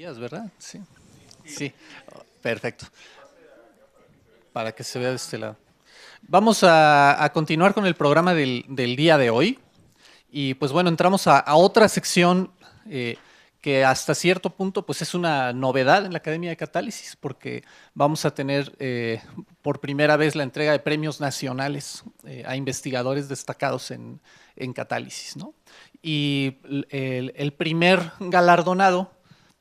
Díaz, ¿verdad? Sí. Sí, perfecto. Para que se vea de este lado. Vamos a continuar con el programa del día de hoy. Y pues bueno, entramos a otra sección que hasta cierto punto pues es una novedad en la Academia de Catálisis, porque vamos a tener por primera vez la entrega de premios nacionales a investigadores destacados en catálisis, ¿no? Y el primer galardonado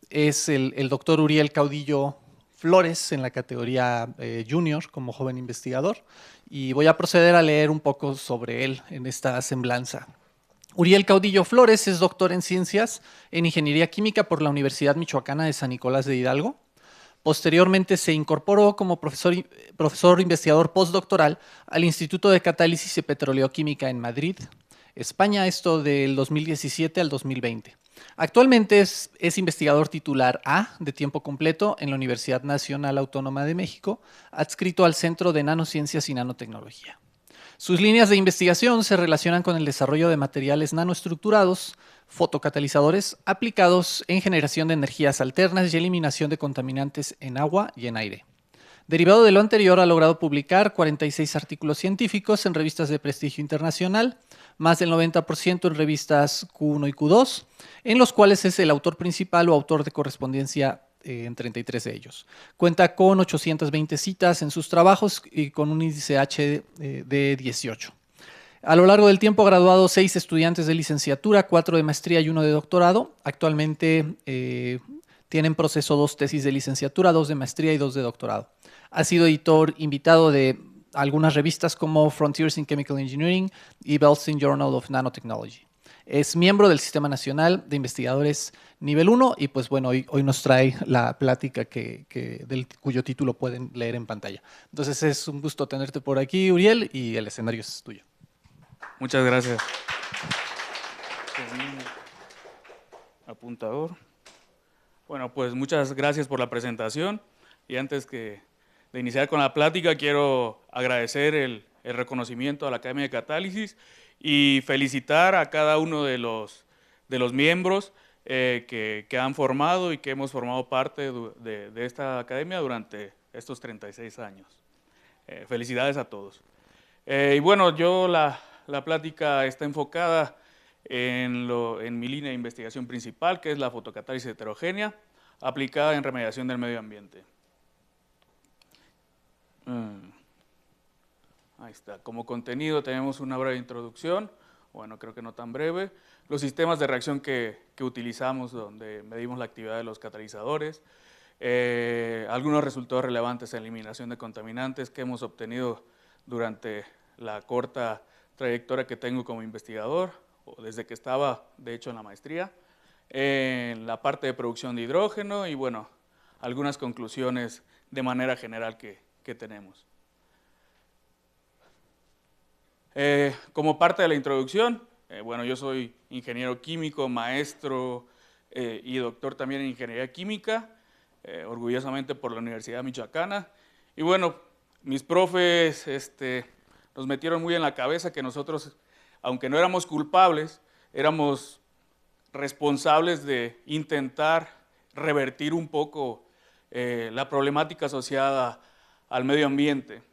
es el doctor Uriel Caudillo Flores en la categoría junior como joven investigador, y voy a proceder a leer un poco sobre él en esta semblanza. Uriel Caudillo Flores es doctor en Ciencias en Ingeniería Química por la Universidad Michoacana de San Nicolás de Hidalgo. Posteriormente se incorporó como profesor investigador postdoctoral al Instituto de Catálisis y Petroleoquímica en Madrid, España, esto del 2017 al 2020. Actualmente es investigador titular A de tiempo completo en la Universidad Nacional Autónoma de México, adscrito al Centro de Nanociencias y Nanotecnología. Sus líneas de investigación se relacionan con el desarrollo de materiales nanoestructurados, fotocatalizadores aplicados en generación de energías alternas y eliminación de contaminantes en agua y en aire. Derivado de lo anterior, ha logrado publicar 46 artículos científicos en revistas de prestigio internacional, más del 90% en revistas Q1 y Q2, en los cuales es el autor principal o autor de correspondencia en 33 de ellos. Cuenta con 820 citas en sus trabajos y con un índice H de 18. A lo largo del tiempo ha graduado 6 estudiantes de licenciatura, 4 de maestría y 1 de doctorado. Actualmente tiene en proceso 2 tesis de licenciatura, 2 de maestría y 2 de doctorado. Ha sido editor invitado de algunas revistas como Frontiers in Chemical Engineering y Bellstein Journal of Nanotechnology. Es miembro del Sistema Nacional de Investigadores Nivel 1 y pues bueno, hoy nos trae la plática cuyo título pueden leer en pantalla. Entonces es un gusto tenerte por aquí, Uriel, y el escenario es tuyo. Muchas gracias. Apuntador. Bueno, pues muchas gracias por la presentación y antes de iniciar con la plática quiero agradecer el reconocimiento a la Academia de Catálisis y felicitar a cada uno de los miembros que han formado y que hemos formado parte de esta academia durante estos 36 años. Felicidades a todos. Y bueno, la plática está enfocada en mi línea de investigación principal, que es la fotocatálisis heterogénea, aplicada en remediación del medio ambiente. Ahí está. Como contenido tenemos una breve introducción, bueno, creo que no tan breve, los sistemas de reacción que utilizamos, donde medimos la actividad de los catalizadores, algunos resultados relevantes en eliminación de contaminantes que hemos obtenido durante la corta trayectoria que tengo como investigador, o desde que estaba, de hecho, en la maestría, en la parte de producción de hidrógeno y, bueno, algunas conclusiones de manera general que tenemos. Como parte de la introducción, bueno, yo soy ingeniero químico, maestro y doctor también en ingeniería química, orgullosamente por la Universidad Michoacana. Y bueno, mis profes nos metieron muy en la cabeza que nosotros, aunque no éramos culpables, éramos responsables de intentar revertir un poco la problemática asociada al medio ambiente.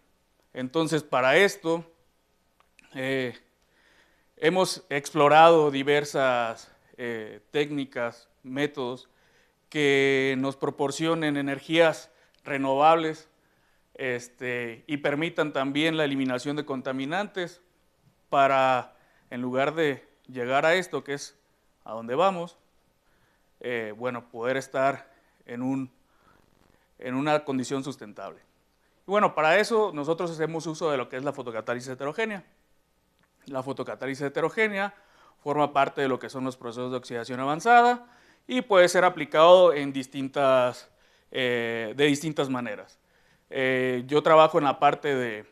Entonces, para esto, hemos explorado diversas técnicas, métodos que nos proporcionen energías renovables y permitan también la eliminación de contaminantes para, en lugar de llegar a esto, que es a donde vamos, bueno, poder estar en una condición sustentable. Y bueno, para eso nosotros hacemos uso de lo que es la fotocatálisis heterogénea. La fotocatálisis heterogénea forma parte de lo que son los procesos de oxidación avanzada y puede ser aplicado en de distintas maneras. Yo trabajo en la parte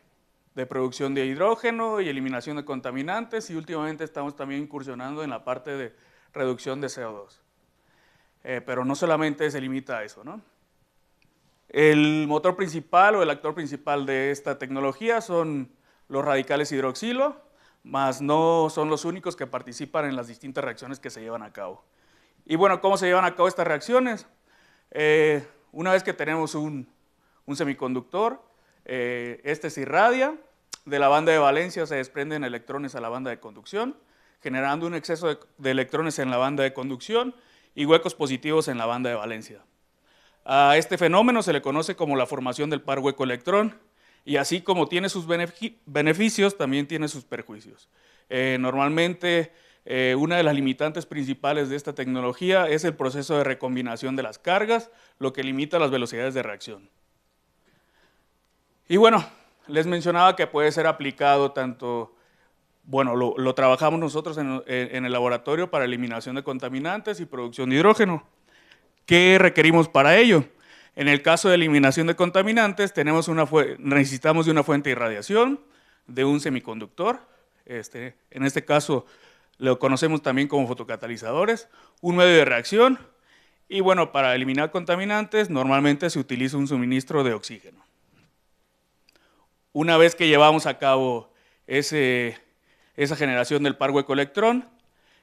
de producción de hidrógeno y eliminación de contaminantes y últimamente estamos también incursionando en la parte de reducción de CO2. Pero no solamente se limita a eso, ¿no? El motor principal o el actor principal de esta tecnología son los radicales hidroxilo, mas no son los únicos que participan en las distintas reacciones que se llevan a cabo. Y bueno, ¿cómo se llevan a cabo estas reacciones? Una vez que tenemos un semiconductor, este se irradia, de la banda de valencia se desprenden electrones a la banda de conducción, generando un exceso de electrones en la banda de conducción y huecos positivos en la banda de valencia. A este fenómeno se le conoce como la formación del par hueco-electrón, y así como tiene sus beneficios, también tiene sus perjuicios. Normalmente, una de las limitantes principales de esta tecnología es el proceso de recombinación de las cargas, lo que limita las velocidades de reacción. Y bueno, les mencionaba que puede ser aplicado tanto, bueno, lo trabajamos nosotros en el laboratorio para eliminación de contaminantes y producción de hidrógeno. ¿Qué requerimos para ello? En el caso de eliminación de contaminantes, necesitamos de una fuente de irradiación, de un semiconductor, en este caso lo conocemos también como fotocatalizadores, un medio de reacción, y bueno, para eliminar contaminantes normalmente se utiliza un suministro de oxígeno. Una vez que llevamos a cabo esa generación del par hueco-electrón,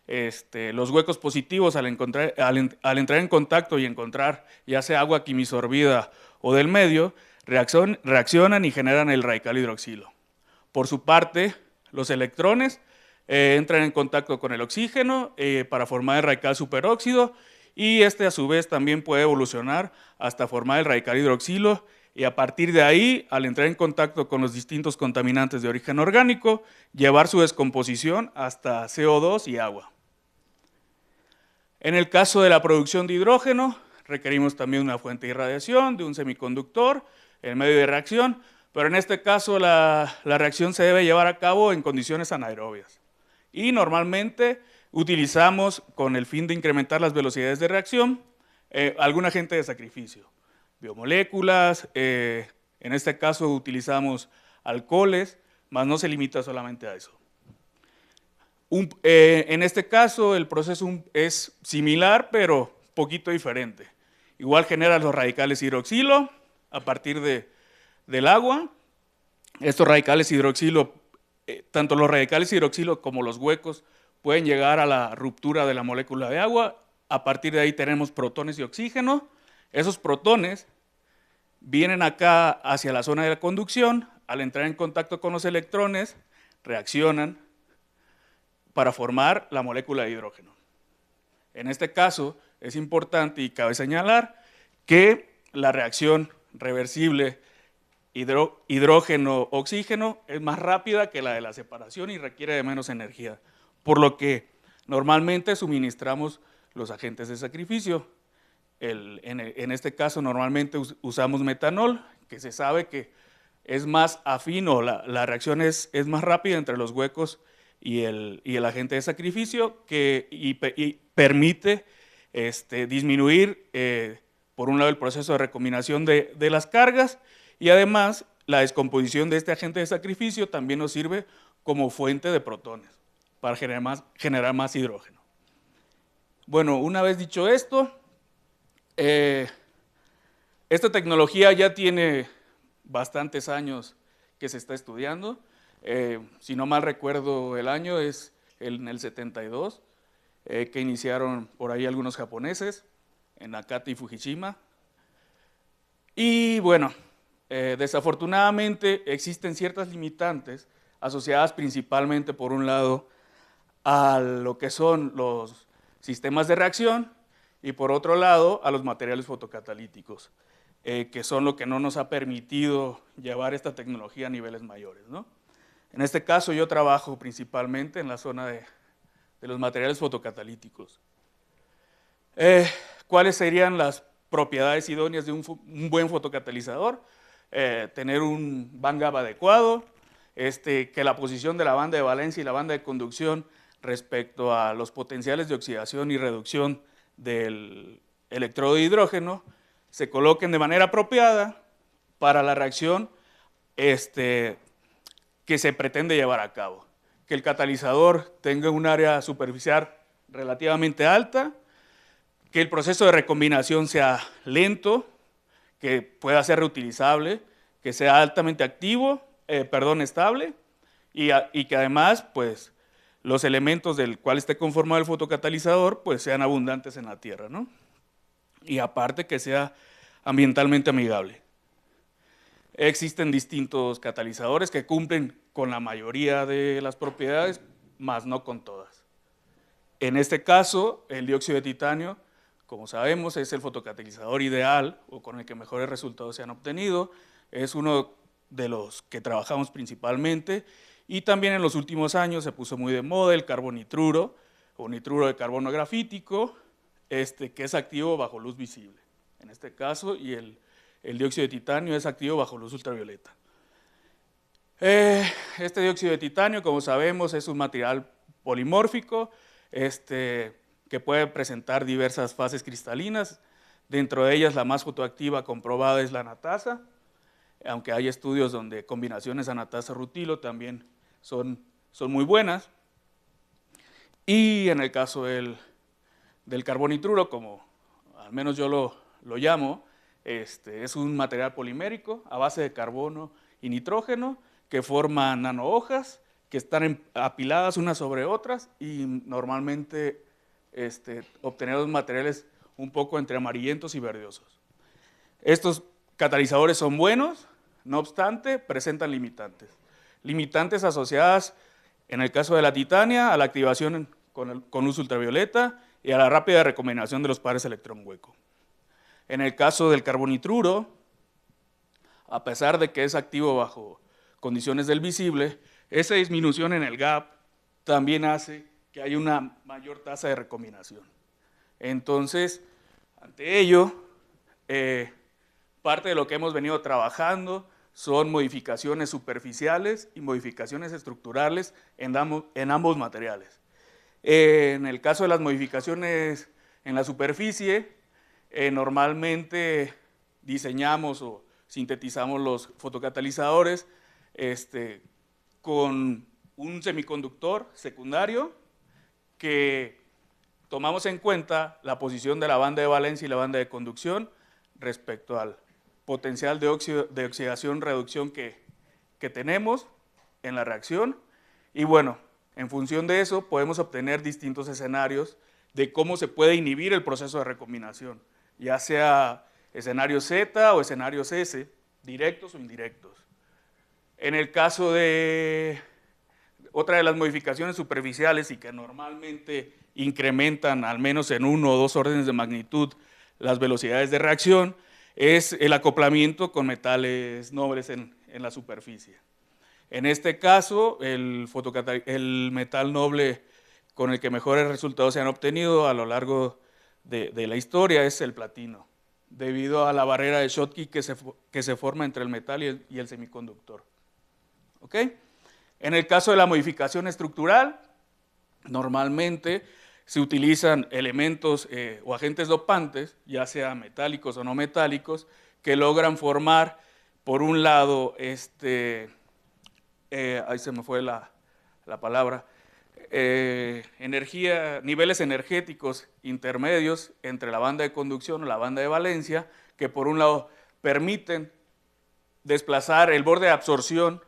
los huecos positivos al entrar en contacto y encontrar ya sea agua quimisorbida o del medio, reaccionan y generan el radical hidroxilo. Por su parte, los electrones entran en contacto con el oxígeno para formar el radical superóxido, y a su vez también puede evolucionar hasta formar el radical hidroxilo, y a partir de ahí, al entrar en contacto con los distintos contaminantes de origen orgánico, llevar su descomposición hasta CO2 y agua. En el caso de la producción de hidrógeno, requerimos también una fuente de irradiación, de un semiconductor, el medio de reacción, pero en este caso la reacción se debe llevar a cabo en condiciones anaerobias. Y normalmente utilizamos, con el fin de incrementar las velocidades de reacción, algún agente de sacrificio. Biomoléculas, en este caso utilizamos alcoholes, mas no se limita solamente a eso. En este caso el proceso es similar, pero poquito diferente. Igual genera los radicales hidroxilo a partir del agua. Estos radicales hidroxilo, tanto los radicales hidroxilo como los huecos, pueden llegar a la ruptura de la molécula de agua. A partir de ahí tenemos protones y oxígeno. Esos protones vienen acá hacia la zona de la conducción, al entrar en contacto con los electrones, reaccionan para formar la molécula de hidrógeno. En este caso es importante y cabe señalar que la reacción reversible hidrógeno-oxígeno es más rápida que la de la separación y requiere de menos energía, por lo que normalmente suministramos los agentes de sacrificio. En este caso normalmente usamos metanol, que se sabe que es más afín, o la reacción es más rápida entre los huecos y el agente de sacrificio, y permite disminuir, por un lado, el proceso de recombinación de las cargas, y además la descomposición de este agente de sacrificio también nos sirve como fuente de protones para generar más hidrógeno. Bueno, una vez dicho esto, esta tecnología ya tiene bastantes años que se está estudiando. Si no mal recuerdo el año, es en el 72, que iniciaron por ahí algunos japoneses, en Nakata y Fukushima. Y bueno, desafortunadamente existen ciertas limitantes asociadas principalmente, por un lado, a lo que son los sistemas de reacción, y por otro lado, a los materiales fotocatalíticos, que son lo que no nos ha permitido llevar esta tecnología a niveles mayores, ¿no? En este caso yo trabajo principalmente en la zona de los materiales fotocatalíticos. ¿Cuáles serían las propiedades idóneas de un buen fotocatalizador? Tener un bandgap adecuado, que la posición de la banda de valencia y la banda de conducción respecto a los potenciales de oxidación y reducción del electrodo de hidrógeno se coloquen de manera apropiada para la reacción que se pretende llevar a cabo. Que el catalizador tenga un área superficial relativamente alta, que el proceso de recombinación sea lento, que pueda ser reutilizable, que sea altamente estable, y que además, pues, los elementos del cual esté conformado el fotocatalizador, pues, sean abundantes en la Tierra, ¿no? y aparte que sea ambientalmente amigable. Existen distintos catalizadores que cumplen con la mayoría de las propiedades, mas no con todas. En este caso, el dióxido de titanio, como sabemos, es el fotocatalizador ideal o con el que mejores resultados se han obtenido. Es uno de los que trabajamos principalmente y también en los últimos años se puso muy de moda el carbonitruro o nitruro de carbono grafítico, que es activo bajo luz visible. En este caso, y el dióxido de titanio es activo bajo luz ultravioleta. Este dióxido de titanio, como sabemos, es un material polimórfico que puede presentar diversas fases cristalinas. Dentro de ellas, la más fotoactiva comprobada es la anatasa, aunque hay estudios donde combinaciones anatasa-rutilo también son muy buenas. Y en el caso del carbonitruro, como al menos yo lo llamo, es un material polimérico a base de carbono y nitrógeno que forma nanohojas que están apiladas unas sobre otras y normalmente obtenemos materiales un poco entre amarillentos y verdosos. Estos catalizadores son buenos, no obstante, presentan limitantes. Limitantes asociadas, en el caso de la titania, a la activación con luz ultravioleta y a la rápida recombinación de los pares electrón-hueco. En el caso del carbonitruro, a pesar de que es activo bajo condiciones del visible, esa disminución en el gap también hace que haya una mayor tasa de recombinación. Entonces, ante ello, parte de lo que hemos venido trabajando son modificaciones superficiales y modificaciones estructurales en ambos materiales. En el caso de las modificaciones en la superficie, normalmente diseñamos o sintetizamos los fotocatalizadores con un semiconductor secundario que tomamos en cuenta la posición de la banda de valencia y la banda de conducción respecto al potencial de oxidación-reducción que tenemos en la reacción. Y bueno, en función de eso podemos obtener distintos escenarios de cómo se puede inhibir el proceso de recombinación, ya sea escenarios Z o escenarios S, directos o indirectos. En el caso de otra de las modificaciones superficiales y que normalmente incrementan al menos en 1 o 2 órdenes de magnitud las velocidades de reacción, es el acoplamiento con metales nobles en la superficie. En este caso, el metal noble con el que mejores resultados se han obtenido a lo largo de la historia es el platino, debido a la barrera de Schottky que se forma entre el metal y el semiconductor. ¿Ok? En el caso de la modificación estructural, normalmente se utilizan elementos o agentes dopantes, ya sea metálicos o no metálicos, que logran formar, por un lado, ahí se me fue la palabra, niveles energéticos intermedios entre la banda de conducción o la banda de valencia, que por un lado permiten desplazar el borde de absorción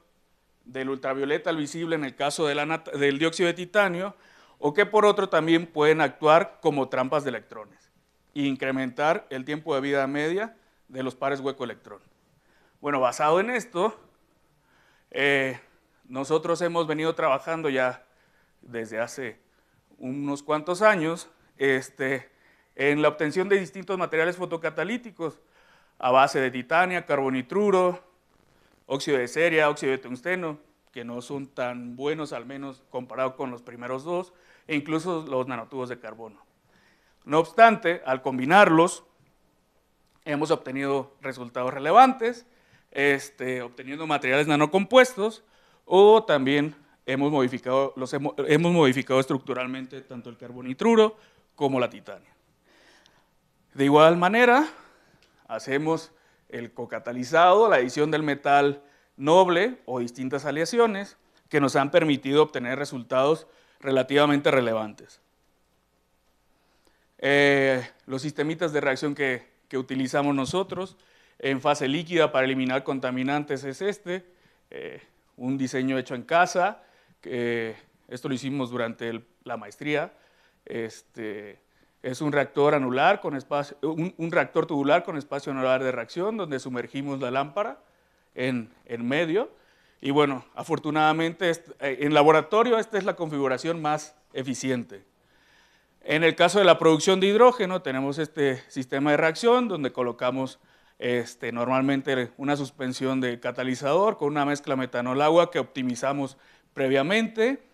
del ultravioleta al visible en el caso del dióxido de titanio, o que por otro también pueden actuar como trampas de electrones e incrementar el tiempo de vida media de los pares hueco-electrón. Bueno, basado en esto, nosotros hemos venido trabajando ya desde hace unos cuantos años en la obtención de distintos materiales fotocatalíticos a base de titania, carbonitruro, óxido de ceria, óxido de tungsteno, que no son tan buenos, al menos comparado con los primeros dos, e incluso los nanotubos de carbono. No obstante, al combinarlos, hemos obtenido resultados relevantes, obteniendo materiales nanocompuestos, o también hemos modificado estructuralmente tanto el carbonitruro como la titania. De igual manera, hacemos el cocatalizado, la adición del metal noble o distintas aleaciones que nos han permitido obtener resultados relativamente relevantes. Los sistemitas de reacción que utilizamos nosotros en fase líquida para eliminar contaminantes es un diseño hecho en casa, esto lo hicimos durante la maestría. Es Es un reactor anular con espacio, un reactor tubular con espacio anular de reacción, donde sumergimos la lámpara en medio. Y bueno, afortunadamente en laboratorio esta es la configuración más eficiente. En el caso de la producción de hidrógeno, tenemos este sistema de reacción donde colocamos normalmente una suspensión de catalizador con una mezcla metanol-agua que optimizamos previamente.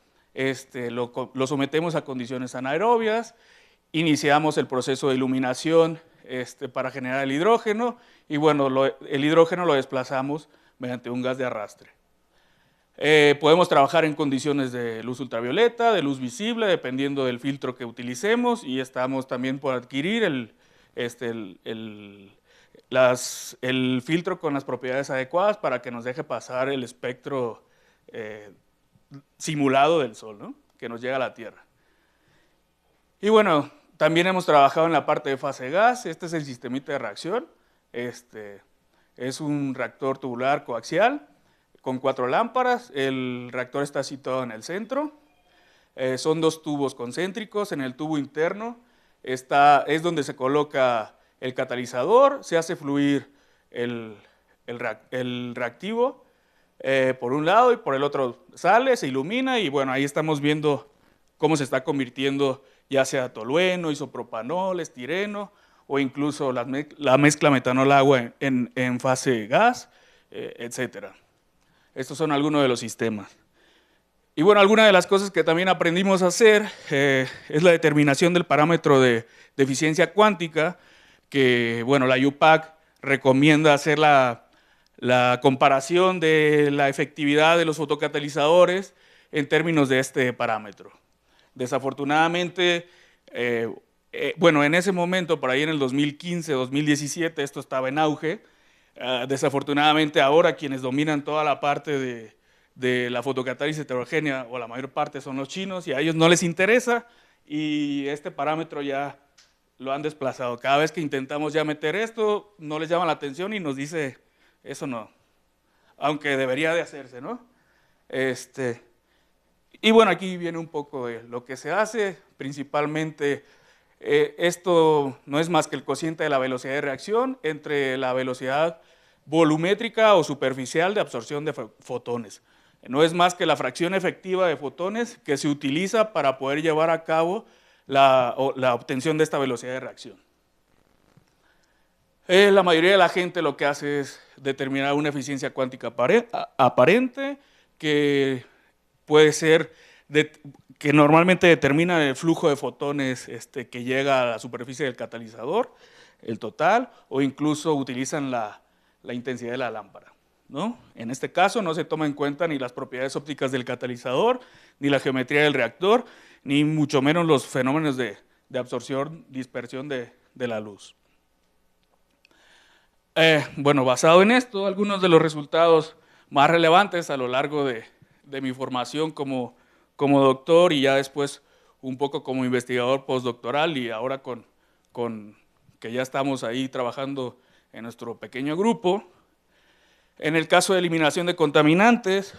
Lo sometemos a condiciones anaerobias, iniciamos el proceso de iluminación para generar el hidrógeno y bueno, el hidrógeno lo desplazamos mediante un gas de arrastre. Podemos trabajar en condiciones de luz ultravioleta, de luz visible, dependiendo del filtro que utilicemos, y estamos también por adquirir el filtro con las propiedades adecuadas para que nos deje pasar el espectro simulado del Sol, ¿no?, que nos llega a la Tierra. Y bueno, también hemos trabajado en la parte de fase gas. Este es el sistemita de reacción. Es un reactor tubular coaxial con 4 lámparas. El reactor está situado en el centro. Son 2 tubos concéntricos. En el tubo interno es donde se coloca el catalizador, se hace fluir el reactivo por un lado y por el otro sale, se ilumina y bueno, ahí estamos viendo cómo se está convirtiendo ya sea tolueno, isopropanol, estireno o incluso la mezcla metanol-agua en fase gas, etcétera. Estos son algunos de los sistemas. Y bueno, alguna de las cosas que también aprendimos a hacer es la determinación del parámetro de eficiencia cuántica, que bueno, la UPAC recomienda hacer la comparación de la efectividad de los fotocatalizadores en términos de este parámetro. Desafortunadamente, bueno, en ese momento, por ahí en el 2015, 2017, esto estaba en auge. Desafortunadamente ahora quienes dominan toda la parte de la fotocatálisis heterogénea, o la mayor parte, son los chinos, y a ellos no les interesa, y este parámetro ya lo han desplazado. Cada vez que intentamos ya meter esto, no les llama la atención y nos dice, eso no, aunque debería de hacerse, ¿no? Y bueno, aquí viene un poco de lo que se hace, principalmente esto no es más que el cociente de la velocidad de reacción entre la velocidad volumétrica o superficial de absorción de fotones. No es más que la fracción efectiva de fotones que se utiliza para poder llevar a cabo la obtención de esta velocidad de reacción. La mayoría de la gente lo que hace es determinar una eficiencia cuántica aparente, que puede ser, que normalmente determina el flujo de fotones que llega a la superficie del catalizador, el total, o incluso utilizan la intensidad de la lámpara, ¿no? En este caso no se toma en cuenta ni las propiedades ópticas del catalizador, ni la geometría del reactor, ni mucho menos los fenómenos de absorción, dispersión de la luz. Bueno, basado en esto, algunos de los resultados más relevantes a lo largo de mi formación como doctor y ya después un poco como investigador postdoctoral y ahora que ya estamos ahí trabajando en nuestro pequeño grupo. En el caso de eliminación de contaminantes,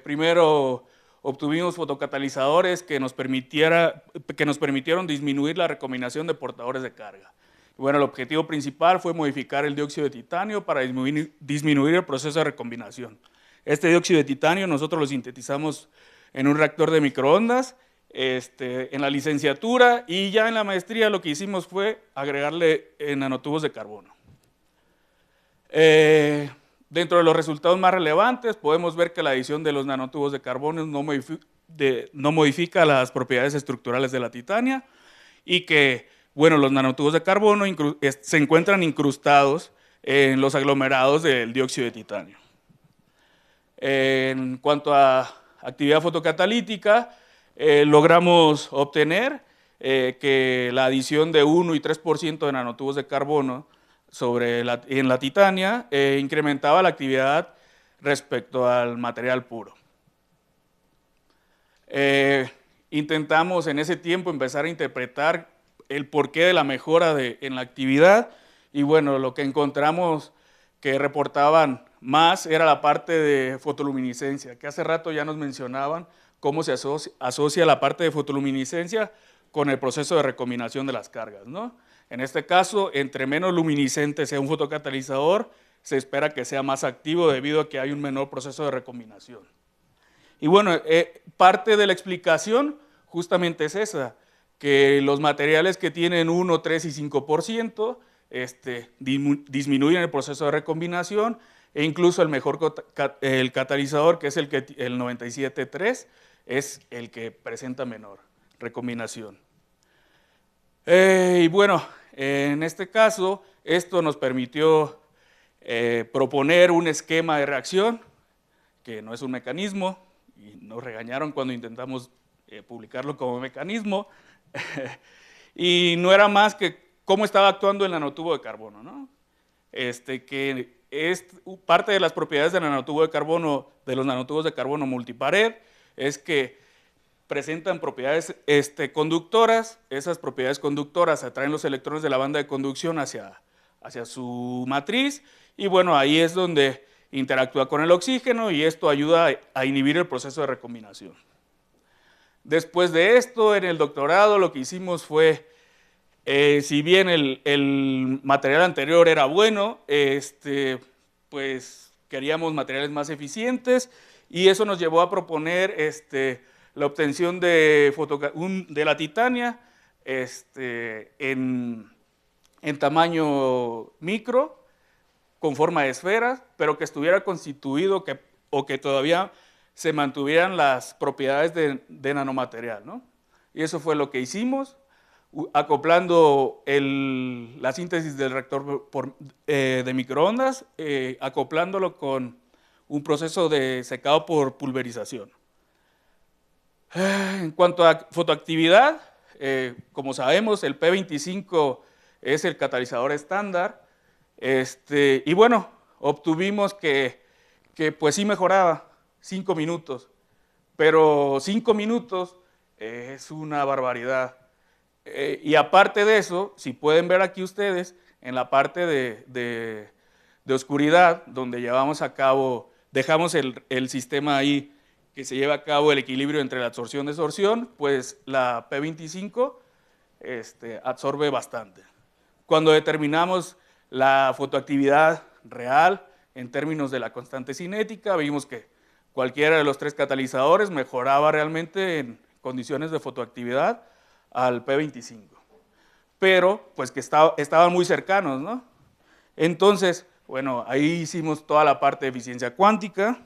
primero obtuvimos fotocatalizadores que nos permitieron disminuir la recombinación de portadores de carga. Bueno, el objetivo principal fue modificar el dióxido de titanio para disminuir el proceso de recombinación. Este dióxido de titanio nosotros lo sintetizamos en un reactor de microondas en la licenciatura, y ya en la maestría lo que hicimos fue agregarle nanotubos de carbono. Dentro de los resultados más relevantes podemos ver que la adición de los nanotubos de carbono no modifica las propiedades estructurales de la titania y que bueno, los nanotubos de carbono se encuentran incrustados en los aglomerados del dióxido de titanio. En cuanto a actividad fotocatalítica, logramos obtener que la adición de 1 y 3% de nanotubos de carbono en la titania incrementaba la actividad respecto al material puro. Intentamos en ese tiempo empezar a interpretar el porqué de la mejora en la actividad, y bueno, lo que encontramos que reportaban más era la parte de fotoluminiscencia, que hace rato ya nos mencionaban cómo se asocia la parte de fotoluminiscencia con el proceso de recombinación de las cargas, ¿no? En este caso, entre menos luminiscente sea un fotocatalizador, se espera que sea más activo debido a que hay un menor proceso de recombinación. Y bueno, parte de la explicación justamente es esa, que los materiales que tienen 1, 3 y 5% disminuyen el proceso de recombinación, e incluso el catalizador, que es el 97.3, es el que presenta menor recombinación. Y bueno, en este caso, esto nos permitió proponer un esquema de reacción, que no es un mecanismo, y nos regañaron cuando intentamos publicarlo como mecanismo, y no era más que cómo estaba actuando el nanotubo de carbono, ¿no? Que es parte de las propiedades del nanotubo de carbono, de los nanotubos de carbono multipared, es que presentan propiedades conductoras. Esas propiedades conductoras atraen los electrones de la banda de conducción hacia su matriz, y bueno, ahí es donde interactúa con el oxígeno, y esto ayuda a inhibir el proceso de recombinación. Después de esto, en el doctorado, lo que hicimos fue, si bien el material anterior era bueno, pues queríamos materiales más eficientes, y eso nos llevó a proponer la obtención de la titania en tamaño micro, con forma de esferas, pero que estuviera constituido o que todavía se mantuvieran las propiedades de nanomaterial, ¿no? Y eso fue lo que hicimos, acoplando la síntesis del reactor de microondas, acoplándolo con un proceso de secado por pulverización. En cuanto a fotoactividad, como sabemos, el P25 es el catalizador estándar, y bueno, obtuvimos que pues sí mejoraba 5 minutos, pero 5 minutos es una barbaridad. Y aparte de eso, si pueden ver aquí ustedes, en la parte de oscuridad, donde llevamos a cabo, dejamos el sistema ahí que se lleva a cabo el equilibrio entre la absorción y desorción, pues la P25 absorbe bastante. Cuando determinamos la fotoactividad real en términos de la constante cinética, vimos que cualquiera de los 3 catalizadores mejoraba realmente en condiciones de fotoactividad al P25, pero pues que estaban muy cercanos, ¿no? Entonces, bueno, ahí hicimos toda la parte de eficiencia cuántica,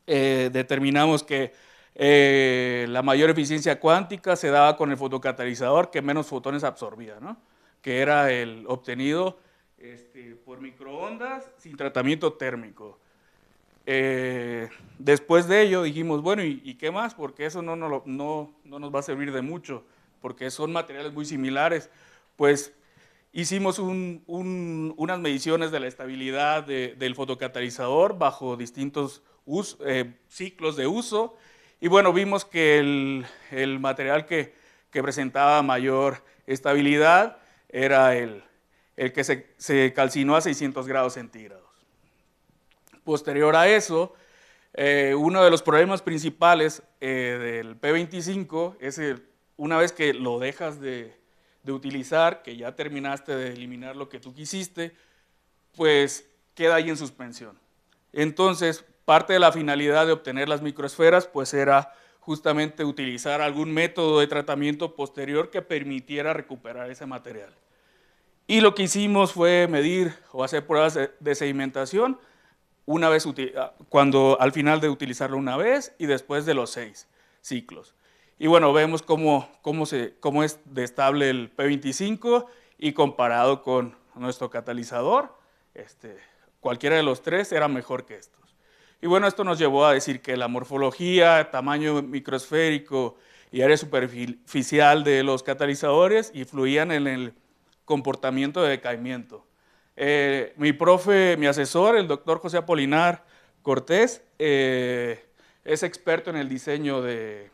determinamos que la mayor eficiencia cuántica se daba con el fotocatalizador que menos fotones absorbía, ¿no? Que era el obtenido por microondas sin tratamiento térmico. Después de ello dijimos, bueno, ¿y qué más? Porque eso no nos va a servir de mucho, porque son materiales muy similares. Pues hicimos unas mediciones de la estabilidad del fotocatalizador bajo distintos ciclos de uso, y bueno, vimos que el material que presentaba mayor estabilidad era el que se calcinó a 600 grados centígrados. Posterior a eso, uno de los problemas principales del P25 es una vez que lo dejas de utilizar, que ya terminaste de eliminar lo que tú quisiste, pues queda ahí en suspensión. Entonces, parte de la finalidad de obtener las microesferas pues era justamente utilizar algún método de tratamiento posterior que permitiera recuperar ese material. Y lo que hicimos fue medir o hacer pruebas de sedimentación al final de utilizarlo una vez y después de los 6 ciclos. Y bueno, vemos cómo es de estable el P25 y comparado con nuestro catalizador, cualquiera de los 3 era mejor que estos. Y bueno, esto nos llevó a decir que la morfología, tamaño microesférico y área superficial de los catalizadores influían en el comportamiento de decaimiento. Mi asesor, el doctor José Apolinar Cortés, es experto en el diseño de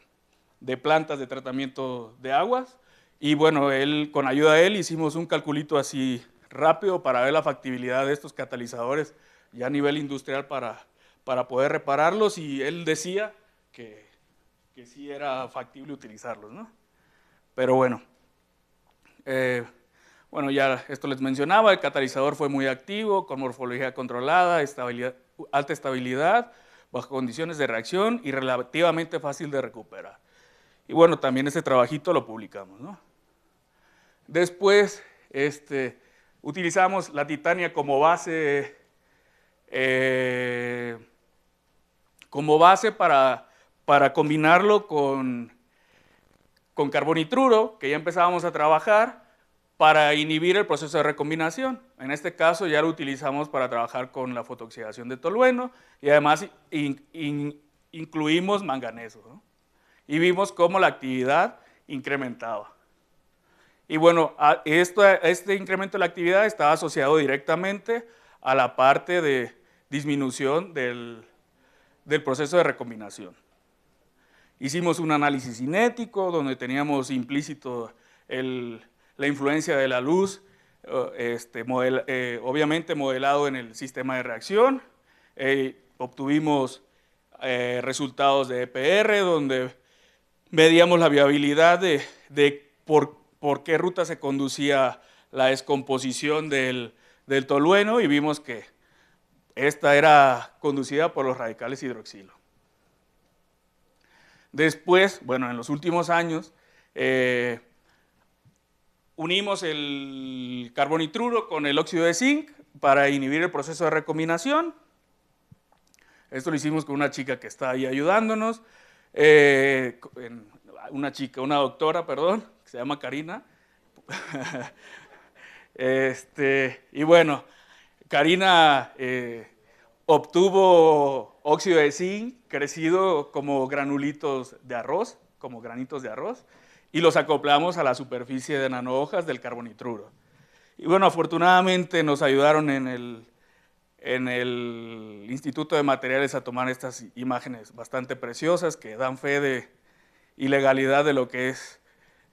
plantas de tratamiento de aguas, y bueno, con ayuda de él hicimos un calculito así rápido para ver la factibilidad de estos catalizadores ya a nivel industrial para poder repararlos, y él decía que sí era factible utilizarlos, ¿no? Pero bueno, bueno, ya esto les mencionaba, el catalizador fue muy activo, con morfología controlada, alta estabilidad, bajo condiciones de reacción y relativamente fácil de recuperar. Y bueno, también este trabajito lo publicamos, ¿no? Después, utilizamos la titania como base para combinarlo con carbonitruro, que ya empezábamos a trabajar, para inhibir el proceso de recombinación. En este caso ya lo utilizamos para trabajar con la fotooxidación de tolueno y además incluimos manganeso, ¿no? Y vimos cómo la actividad incrementaba. Y bueno, este incremento de la actividad estaba asociado directamente a la parte de disminución del proceso de recombinación. Hicimos un análisis cinético donde teníamos implícito la influencia de la luz, obviamente modelado en el sistema de reacción. Obtuvimos resultados de EPR donde medíamos la viabilidad de por qué ruta se conducía la descomposición del tolueno y vimos que esta era conducida por los radicales hidroxilo. Después, bueno, en los últimos años, unimos el carbonitruro con el óxido de zinc para inhibir el proceso de recombinación. Esto lo hicimos con una chica que está ahí ayudándonos, una doctora, perdón, que se llama Karina. Y bueno, Karina obtuvo óxido de zinc crecido como granulitos de arroz, como granitos de arroz, y los acoplamos a la superficie de nanohojas del carbonitruro. Y bueno, afortunadamente nos ayudaron en el Instituto de Materiales a tomar estas imágenes bastante preciosas que dan fe de ilegalidad de lo que es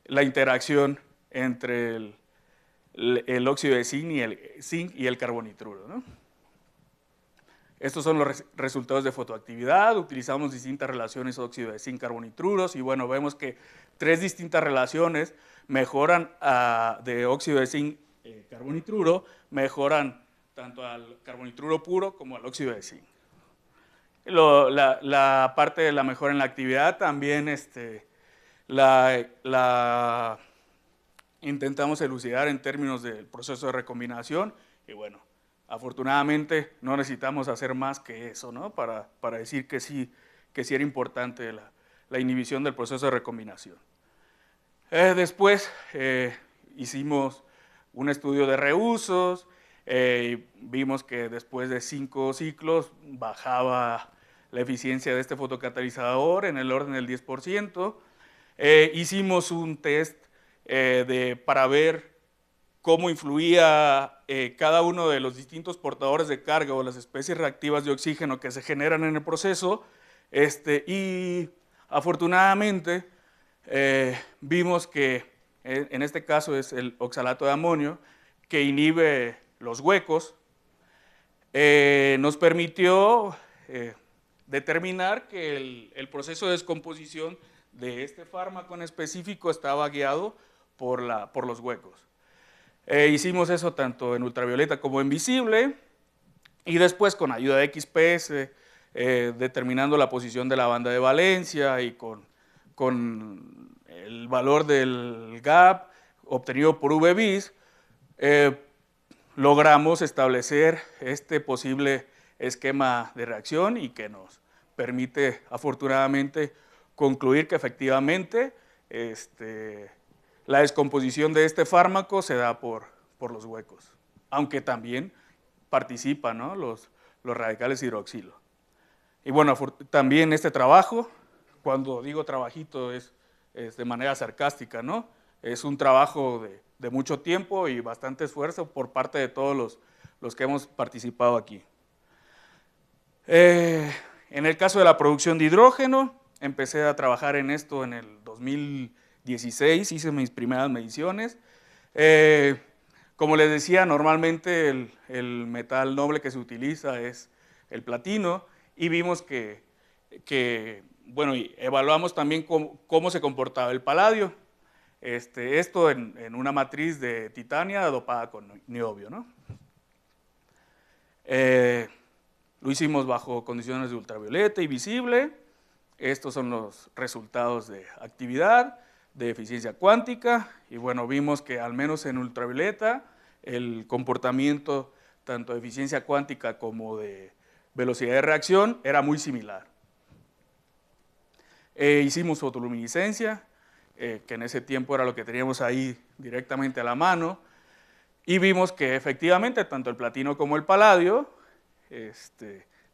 la interacción entre el óxido de zinc y el carbonitruro, ¿no? Estos son los resultados de fotoactividad. Utilizamos distintas relaciones óxido de zinc carbonitruros y bueno, vemos que 3 distintas relaciones mejoran de óxido de zinc carbonitruro, mejoran tanto al carbonitruro puro como al óxido de zinc. La parte de la mejora en la actividad también la intentamos elucidar en términos del proceso de recombinación y bueno, afortunadamente no necesitamos hacer más que eso, ¿no? Para decir que sí era importante la inhibición del proceso de recombinación. Después hicimos un estudio de reusos, vimos que después de 5 ciclos bajaba la eficiencia de este fotocatalizador en el orden del 10%. Hicimos un test para ver cómo influía cada uno de los distintos portadores de carga o las especies reactivas de oxígeno que se generan en el proceso, y afortunadamente vimos que en este caso es el oxalato de amonio que inhibe los huecos, nos permitió determinar que el proceso de descomposición de este fármaco en específico estaba guiado por los huecos. Hicimos eso tanto en ultravioleta como en visible y después con ayuda de XPS, determinando la posición de la banda de valencia y con el valor del gap obtenido por VBIS, logramos establecer este posible esquema de reacción y que nos permite afortunadamente concluir que efectivamente la descomposición de este fármaco se da por los huecos, aunque también participan, ¿no? los radicales hidroxilo. Y bueno, también este trabajo, cuando digo trabajito es de manera sarcástica, ¿no? Es un trabajo de mucho tiempo y bastante esfuerzo por parte de todos los que hemos participado aquí. En el caso de la producción de hidrógeno, empecé a trabajar en esto en el 2016, hice mis primeras mediciones. Como les decía, normalmente el metal noble que se utiliza es el platino y vimos bueno, y evaluamos también cómo se comportaba el paladio. Esto en una matriz de titania dopada con niobio, ¿no? Lo hicimos bajo condiciones de ultravioleta y visible. Estos son los resultados de actividad, de eficiencia cuántica, y bueno, vimos que al menos en ultravioleta el comportamiento tanto de eficiencia cuántica como de velocidad de reacción era muy similar. Hicimos fotoluminiscencia, que en ese tiempo era lo que teníamos ahí directamente a la mano, y vimos que efectivamente tanto el platino como el paladio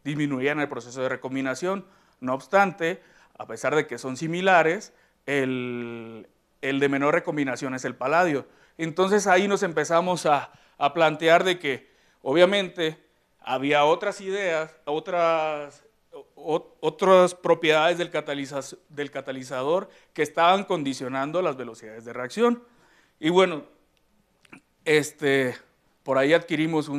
disminuían el proceso de recombinación. No obstante, a pesar de que son similares, el de menor recombinación es el paladio. Entonces ahí nos empezamos a plantear de que obviamente había otras ideas, otras propiedades del catalizador que estaban condicionando las velocidades de reacción. Y bueno, por ahí adquirimos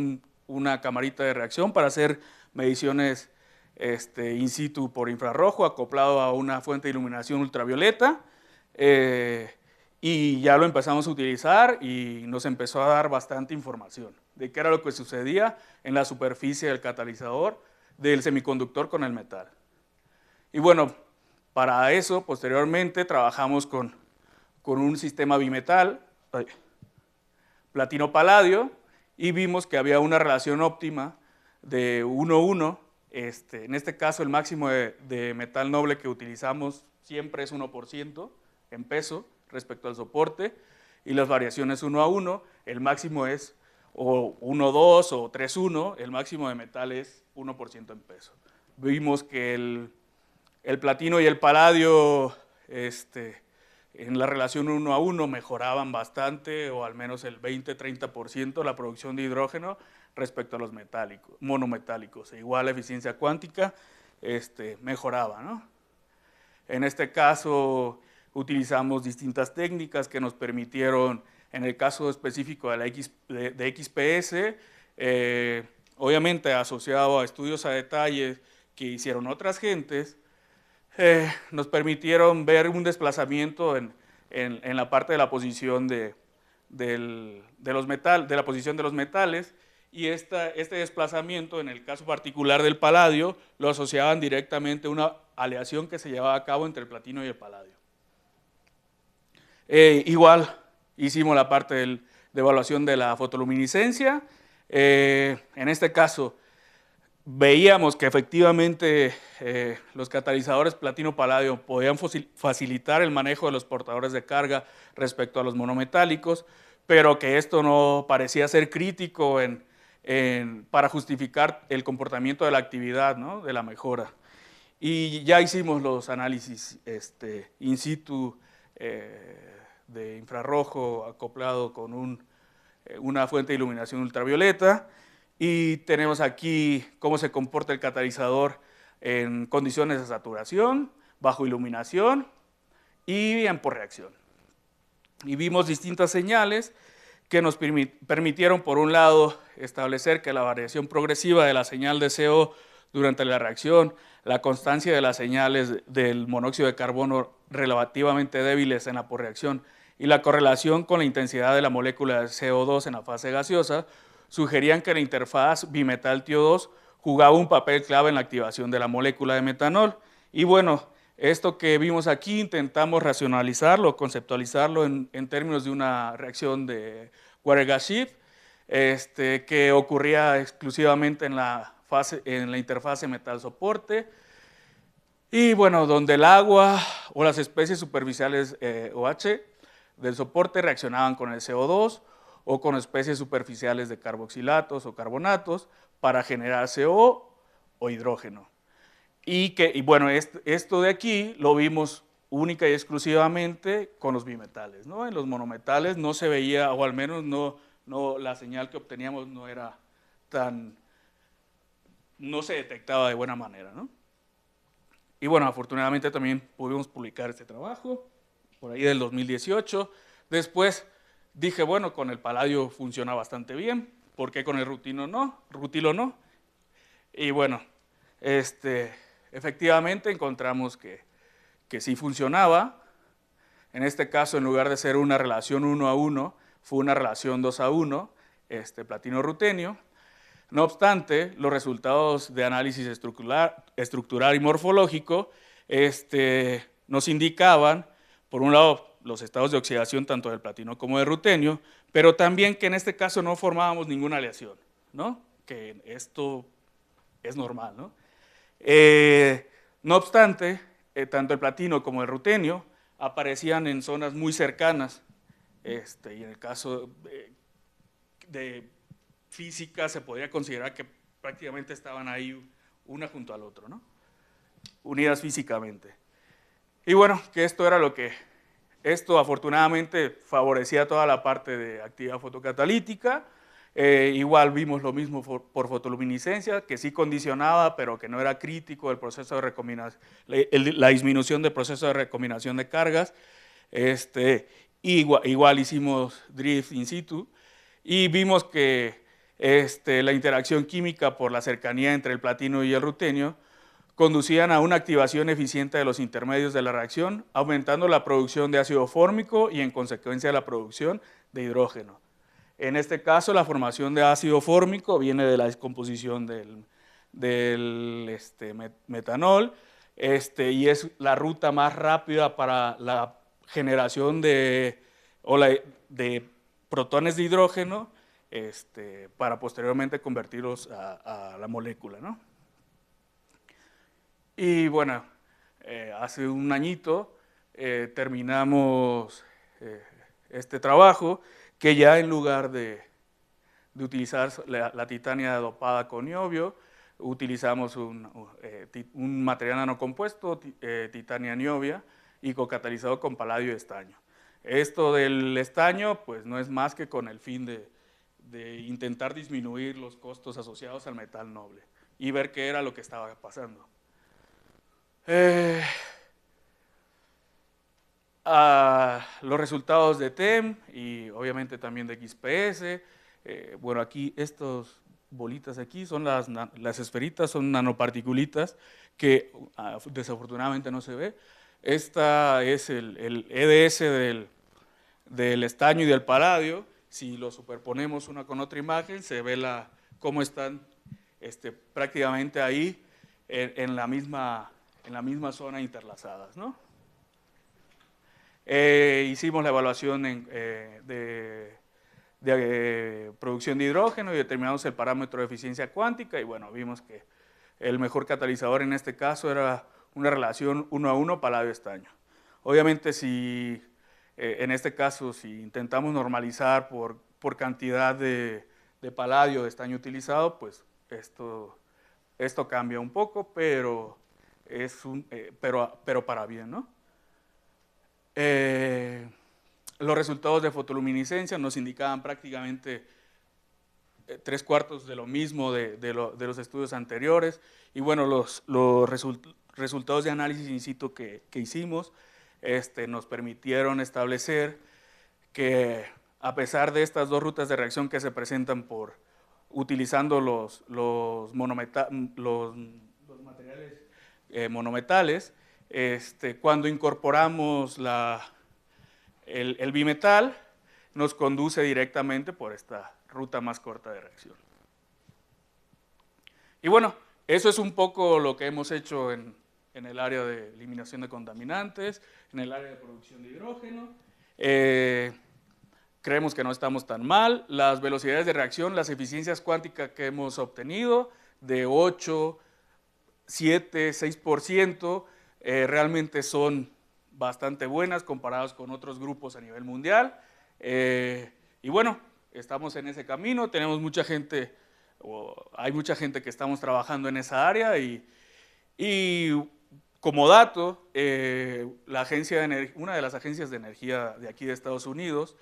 una camarita de reacción para hacer mediciones in situ por infrarrojo, acoplado a una fuente de iluminación ultravioleta, y ya lo empezamos a utilizar y nos empezó a dar bastante información de qué era lo que sucedía en la superficie del catalizador del semiconductor con el metal. Y bueno, para eso posteriormente trabajamos con un sistema bimetal, platino-paladio, y vimos que había una relación óptima de 1:1. En este caso el máximo de metal noble que utilizamos siempre es 1% en peso respecto al soporte, y las variaciones 1:1, el máximo es o 1:2 o 3:1, el máximo de metal es 1% en peso. Vimos que el platino y el paladio en la relación 1:1 mejoraban bastante, o al menos el 20-30% la producción de hidrógeno respecto a los monometálicos. Igual la eficiencia cuántica mejoraba, ¿no? En este caso utilizamos distintas técnicas que nos permitieron, en el caso específico de la XPS, obviamente asociado a estudios a detalle que hicieron otras gentes, nos permitieron ver un desplazamiento en la parte de la posición de la posición de los metales, y este desplazamiento, en el caso particular del paladio, lo asociaban directamente a una aleación que se llevaba a cabo entre el platino y el paladio. Igual hicimos la parte de evaluación de la fotoluminiscencia. En este caso veíamos que efectivamente los catalizadores platino-paladio podían facilitar el manejo de los portadores de carga respecto a los monometálicos, pero que esto no parecía ser crítico para justificar el comportamiento de la actividad, ¿no? De la mejora. Y ya hicimos los análisis in situ de infrarrojo acoplado con una fuente de iluminación ultravioleta, y tenemos aquí cómo se comporta el catalizador en condiciones de saturación, bajo iluminación y en porreacción. Y vimos distintas señales que nos permitieron, por un lado, establecer que la variación progresiva de la señal de CO durante la reacción, la constancia de las señales del monóxido de carbono relativamente débiles en la porreacción y la correlación con la intensidad de la molécula de CO2 en la fase gaseosa sugerían que la interfaz bimetal-TiO2 jugaba un papel clave en la activación de la molécula de metanol. Y bueno, esto que vimos aquí intentamos racionalizarlo, conceptualizarlo en términos de una reacción de Water-Gas-Shift, que ocurría exclusivamente en la interfase metal-soporte, y bueno, donde el agua o las especies superficiales OH del soporte reaccionaban con el CO2 o con especies superficiales de carboxilatos o carbonatos para generar CO o hidrógeno. Y bueno, esto de aquí lo vimos única y exclusivamente con los bimetales, ¿no? En los monometales no se veía, o al menos la señal que obteníamos no se detectaba de buena manera, ¿no? Y bueno, afortunadamente también pudimos publicar este trabajo por ahí del 2018. Después dije, bueno, con el paladio funciona bastante bien, ¿por qué con el rutilo no? Y bueno, efectivamente encontramos que sí funcionaba. En este caso, en lugar de ser una relación 1:1, fue una relación 2:1, platino-rutenio. No obstante, los resultados de análisis estructural y morfológico nos indicaban, por un lado, los estados de oxidación tanto del platino como del rutenio, pero también que en este caso no formábamos ninguna aleación, ¿no? Que esto es normal, ¿no? No obstante, tanto el platino como el rutenio aparecían en zonas muy cercanas, y en el caso de física se podría considerar que prácticamente estaban ahí una junto al otro, ¿no? Unidas físicamente. Y bueno, que esto afortunadamente favorecía toda la parte de actividad fotocatalítica. Igual vimos lo mismo por fotoluminiscencia, que sí condicionaba, pero que no era crítico el proceso de recombinación, la disminución del proceso de recombinación de cargas. Igual hicimos drift in situ y vimos que la interacción química por la cercanía entre el platino y el rutenio conducían a una activación eficiente de los intermedios de la reacción, aumentando la producción de ácido fórmico y en consecuencia la producción de hidrógeno. En este caso, la formación de ácido fórmico viene de la descomposición del metanol, y es la ruta más rápida para la generación de protones de hidrógeno, para posteriormente convertirlos a la molécula, ¿no? Y bueno, hace un añito terminamos este trabajo, que ya en lugar de utilizar la titania dopada con niobio, utilizamos un material nanocompuesto, titania niobia, y cocatalizado con paladio y estaño. Esto del estaño pues no es más que con el fin de intentar disminuir los costos asociados al metal noble y ver qué era lo que estaba pasando. Los resultados de TEM y obviamente también de XPS. Bueno, aquí estas bolitas aquí son las esferitas, son nanoparticulitas que desafortunadamente no se ve. Esta es el EDS del estaño y del paladio. Si lo superponemos una con otra imagen, se ve cómo están prácticamente ahí en la misma zona interlazadas, ¿no? Hicimos la evaluación de producción de hidrógeno y determinamos el parámetro de eficiencia cuántica y bueno, vimos que el mejor catalizador en este caso era una relación 1:1 paladio-estaño. Obviamente en este caso si intentamos normalizar por cantidad de paladio de estaño utilizado, pues esto cambia un poco, pero para bien, ¿no? Los resultados de fotoluminiscencia nos indicaban prácticamente 3/4 de lo mismo de los estudios anteriores. Y bueno, los resultados de análisis in situ que hicimos nos permitieron establecer que a pesar de estas dos rutas de reacción que se presentan utilizando los materiales monometales, cuando incorporamos el bimetal, nos conduce directamente por esta ruta más corta de reacción. Y bueno, eso es un poco lo que hemos hecho en el área de eliminación de contaminantes, en el área de producción de hidrógeno. Creemos que no estamos tan mal. Las velocidades de reacción, las eficiencias cuánticas que hemos obtenido, de 8, 7, 6%, realmente son bastante buenas comparadas con otros grupos a nivel mundial. Y bueno, estamos en ese camino, tenemos mucha gente, hay mucha gente que estamos trabajando en esa área y como dato, una de las agencias de energía de aquí de Estados Unidos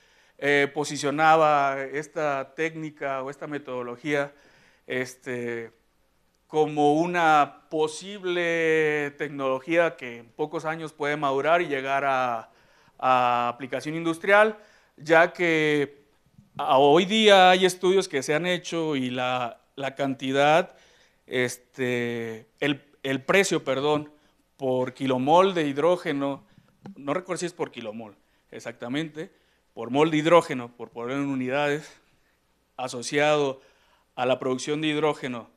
posicionaba esta técnica o esta metodología como una posible tecnología que en pocos años puede madurar y llegar a aplicación industrial, ya que hoy día hay estudios que se han hecho y la cantidad, el precio, perdón, por kilomol de hidrógeno no recuerdo si es por kilomol exactamente, por mol de hidrógeno, por poner en unidades, asociado a la producción de hidrógeno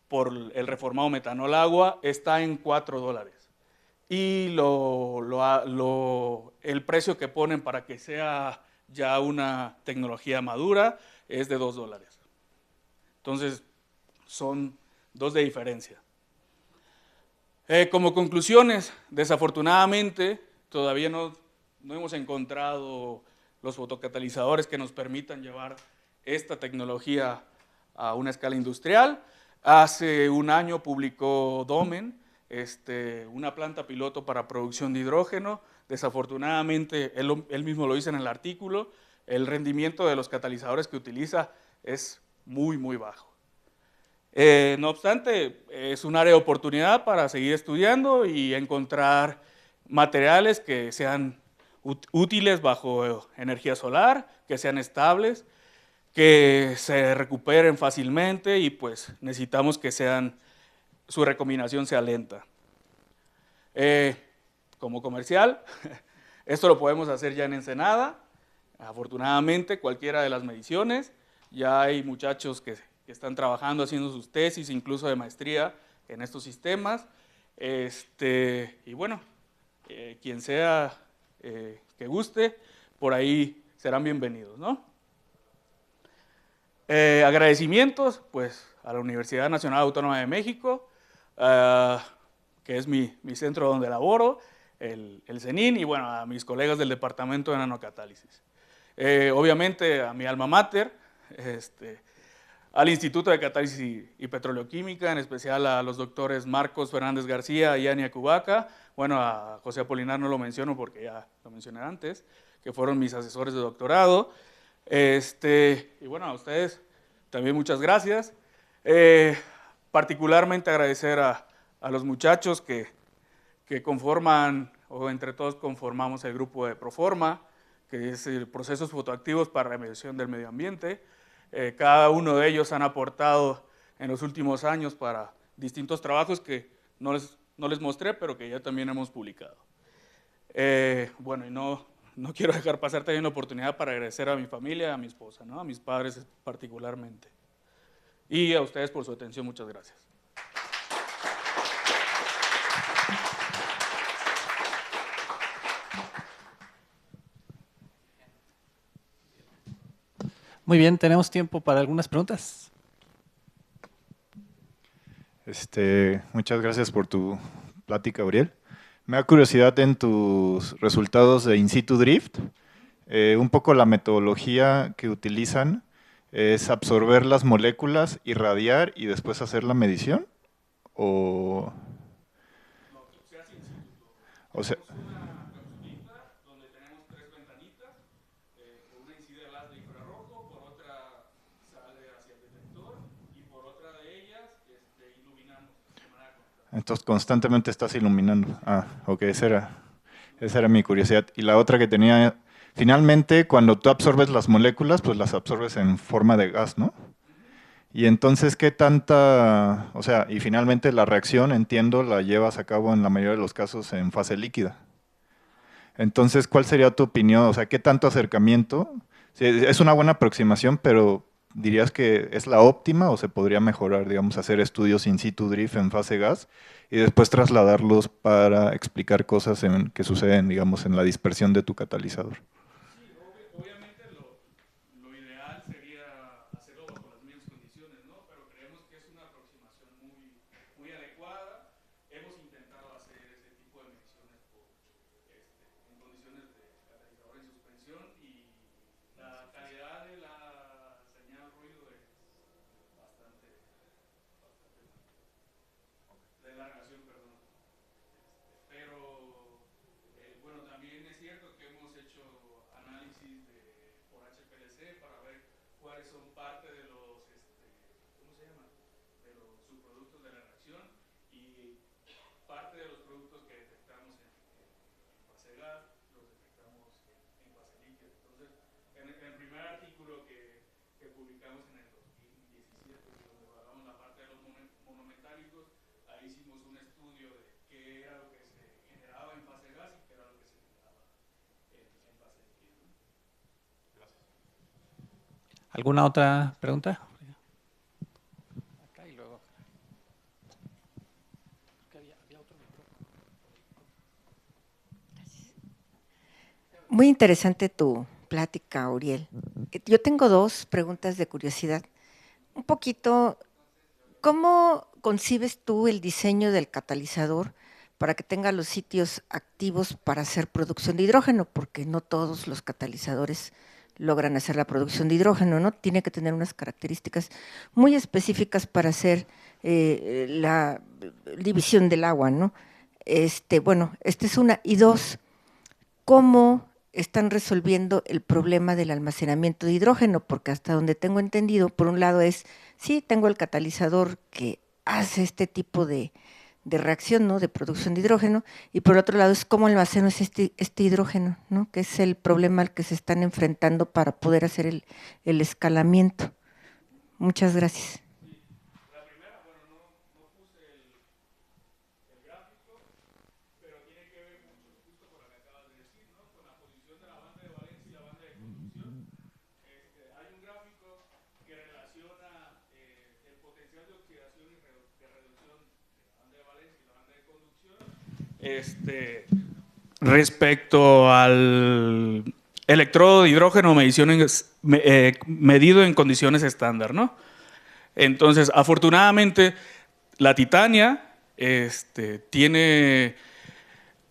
por el reformado metanol agua, está en $4. Y el precio que ponen para que sea ya una tecnología madura es de $2. Entonces, son 2 de diferencia. Como conclusiones, desafortunadamente, todavía no hemos encontrado los fotocatalizadores que nos permitan llevar esta tecnología a una escala industrial. Hace un año publicó Domen una planta piloto para producción de hidrógeno. Desafortunadamente, él mismo lo dice en el artículo, el rendimiento de los catalizadores que utiliza es muy, muy bajo. No obstante, es un área de oportunidad para seguir estudiando y encontrar materiales que sean útiles bajo energía solar, que sean estables, que se recuperen fácilmente y pues necesitamos que su recombinación sea lenta. Como comercial, esto lo podemos hacer ya en Ensenada, afortunadamente cualquiera de las mediciones, ya hay muchachos que están trabajando, haciendo sus tesis, incluso de maestría en estos sistemas, y bueno, quien sea que guste, por ahí serán bienvenidos, ¿no? Agradecimientos, pues, a la Universidad Nacional Autónoma de México, que es mi centro donde laboro, el CENIN, y bueno, a mis colegas del Departamento de Nanocatálisis. Obviamente a mi alma mater, al Instituto de Catálisis y Petroleoquímica, en especial a los doctores Marcos Fernández García y Ania Cubaca. Bueno, a José Apolinar no lo menciono porque ya lo mencioné antes, que fueron mis asesores de doctorado. Y bueno, a ustedes también muchas gracias. Particularmente agradecer a los muchachos que conforman, o entre todos conformamos el grupo de Proforma, que es el Procesos Fotoactivos para la Medición del Medio Ambiente. Cada uno de ellos han aportado en los últimos años para distintos trabajos que no les mostré, pero que ya también hemos publicado. Bueno, y no quiero dejar pasar también la oportunidad para agradecer a mi familia, a mi esposa, ¿no? A mis padres particularmente. Y a ustedes por su atención, muchas gracias. Muy bien, tenemos tiempo para algunas preguntas. Muchas gracias por tu plática, Gabriel. Me da curiosidad en tus resultados de In situ drift. Un poco la metodología que utilizan es absorber las moléculas, irradiar y después hacer la medición. O sea, entonces constantemente estás iluminando. Ah, ok, esa era mi curiosidad. Y la otra que tenía, finalmente cuando tú absorbes las moléculas, pues las absorbes en forma de gas, ¿no? Y entonces, ¿qué tanta, o sea, y finalmente la reacción, entiendo, la llevas a cabo en la mayoría de los casos en fase líquida? Entonces, ¿cuál sería tu opinión? O sea, ¿qué tanto acercamiento? Sí, es una buena aproximación, pero ¿dirías que es la óptima o se podría mejorar, digamos, hacer estudios in situ drift en fase gas y después trasladarlos para explicar cosas que suceden, digamos, en la dispersión de tu catalizador? Sí, obviamente lo ideal sería hacerlo bajo las mismas condiciones, ¿no? Pero creemos que es una aproximación muy adecuada. Hemos intentado hacer ese tipo de mediciones en condiciones de catalizador en suspensión y la calidad de la señal ruido es bastante de la relación, perdón. Pero bueno, también es cierto que hemos hecho análisis por HPLC para ver cuáles son parte de los, ¿cómo se llama? De los subproductos de la reacción ¿Alguna otra pregunta? Muy interesante tu plática, Uriel. Yo tengo dos preguntas de curiosidad. Un poquito, ¿cómo concibes tú el diseño del catalizador para que tenga los sitios activos para hacer producción de hidrógeno? Porque no todos los catalizadores logran hacer la producción de hidrógeno, ¿no? Tiene que tener unas características muy específicas para hacer la división del agua, ¿no? Bueno, esta es una. Y dos, ¿cómo están resolviendo el problema del almacenamiento de hidrógeno? Porque hasta donde tengo entendido, por un lado es, sí, tengo el catalizador que hace este tipo de reacción, ¿no?, de producción de hidrógeno, y por otro lado es cómo almaceno este hidrógeno, ¿no?, que es el problema al que se están enfrentando para poder hacer el escalamiento. Muchas gracias. Respecto al electrodo de hidrógeno medido en condiciones estándar, ¿no? Entonces, afortunadamente, la titania tiene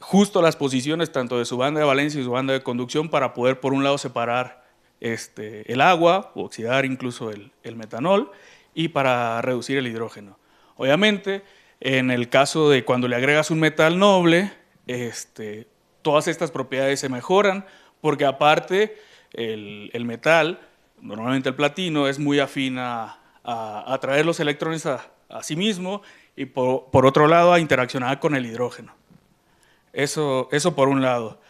justo las posiciones tanto de su banda de valencia y su banda de conducción para poder, por un lado, separar el agua, o oxidar incluso el metanol, y para reducir el hidrógeno. Obviamente, en el caso de cuando le agregas un metal noble, todas estas propiedades se mejoran, porque aparte el metal, normalmente el platino, es muy afín a atraer los electrones a sí mismo y por otro lado a interaccionar con el hidrógeno. Eso por un lado.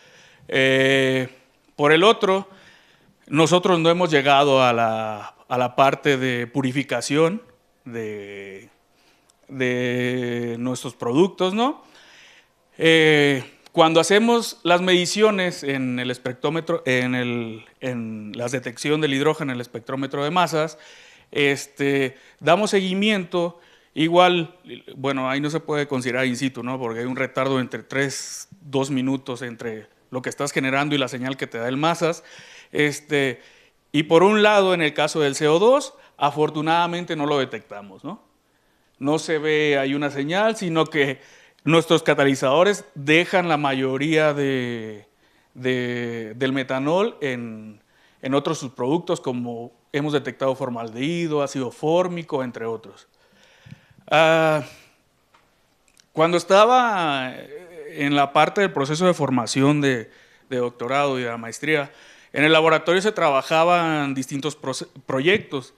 Por el otro, nosotros no hemos llegado a la parte de purificación de nuestros productos, ¿no? Cuando hacemos las mediciones en el espectrómetro, en la detección del hidrógeno en el espectrómetro de masas, damos seguimiento, igual, bueno, ahí no se puede considerar in situ, ¿no?, porque hay un retardo entre 2 minutos entre lo que estás generando y la señal que te da el masas. Y por un lado, en el caso del CO2, afortunadamente no lo detectamos, ¿no? No se ve ahí una señal, sino que nuestros catalizadores dejan la mayoría del metanol en otros subproductos, como hemos detectado formaldehído, ácido fórmico, entre otros. Cuando estaba en la parte del proceso de formación de doctorado y de la maestría, en el laboratorio se trabajaban distintos proyectos.